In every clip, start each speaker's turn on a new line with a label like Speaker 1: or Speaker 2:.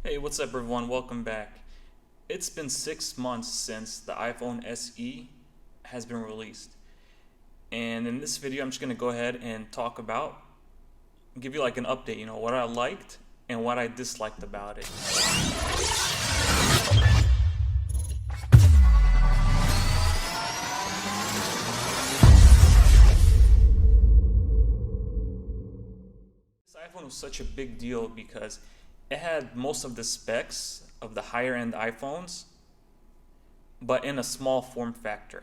Speaker 1: Hey, what's up everyone? Welcome back. It's been 6 months since the iPhone SE has been released. And in this video, I'm just going to go ahead and give you like an update, what I liked and what I disliked about it. This iPhone was such a big deal because it had most of the specs of the higher end iPhones, but in a small form factor.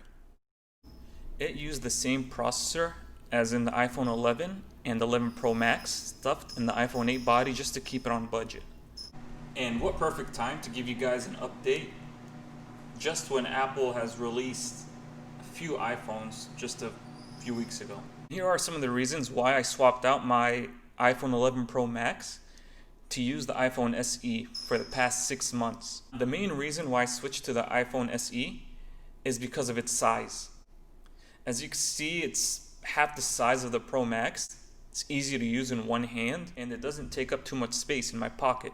Speaker 1: It used the same processor as in the iPhone 11 and 11 Pro Max, stuffed in the iPhone 8 body just to keep it on budget. And what perfect time to give you guys an update just when Apple has released a few iPhones just a few weeks ago. Here are some of the reasons why I swapped out my iPhone 11 Pro Max to use the iPhone SE for the past 6 months. The main reason why I switched to the iPhone SE is because of its size. As you can see, it's half the size of the Pro Max. It's easy to use in one hand and it doesn't take up too much space in my pocket.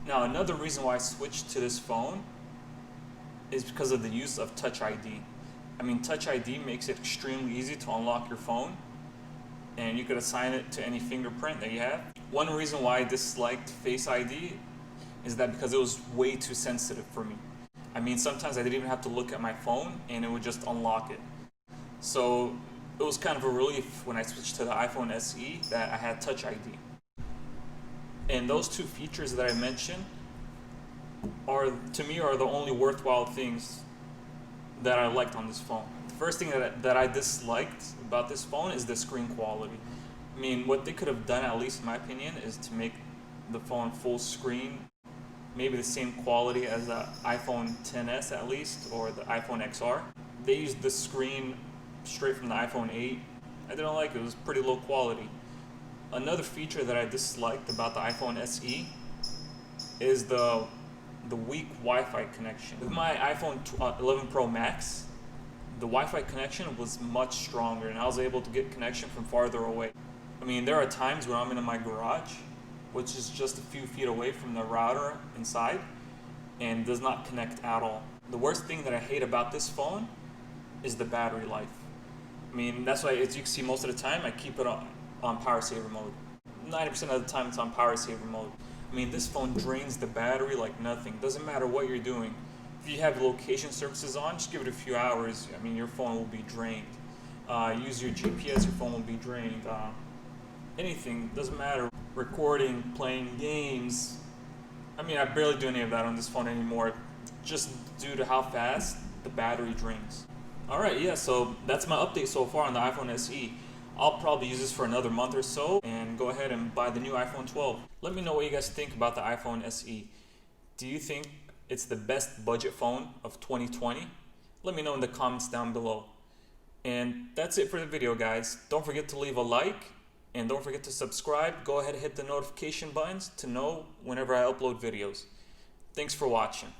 Speaker 1: Now, another reason why I switched to this phone is because of the use of Touch ID. Touch ID makes it extremely easy to unlock your phone, and you could assign it to any fingerprint that you have. One reason why I disliked Face ID is that because it was way too sensitive for me. Sometimes I didn't even have to look at my phone and it would just unlock it. So it was kind of a relief when I switched to the iPhone SE that I had Touch ID. And those two features that I mentioned are the only worthwhile things that I liked on this phone. The first thing that I disliked about this phone is the screen quality. What they could have done, at least in my opinion, is to make the phone full screen, maybe the same quality as the iPhone XS at least, or the iPhone XR. They used the screen straight from the iPhone 8. I didn't like it. It was pretty low quality. Another feature that I disliked about the iPhone SE is the weak Wi-Fi connection. With my iPhone 11 Pro Max, the Wi-Fi connection was much stronger and I was able to get connection from farther away. There are times where I'm in my garage, which is just a few feet away from the router inside, and does not connect at all. The worst thing that I hate about this phone is the battery life. That's why, as you can see, most of the time I keep it on power saver mode. 90% of the time it's on power saver mode. This phone drains the battery like nothing. Doesn't matter what you're doing. If you have location services on, just give it a few hours. Your phone will be drained. Use your GPS, your phone will be drained. Anything, doesn't matter. Recording, playing games. I barely do any of that on this phone anymore, just due to how fast the battery drains. Alright, yeah, so that's my update so far on the iPhone SE. I'll probably use this for another month or so and go ahead and buy the new iPhone 12. Let me know what you guys think about the iPhone SE. Do you think it's the best budget phone of 2020? Let me know in the comments down below. And that's it for the video, guys. Don't forget to leave a like and don't forget to subscribe. Go ahead and hit the notification buttons to know whenever I upload videos. Thanks for watching.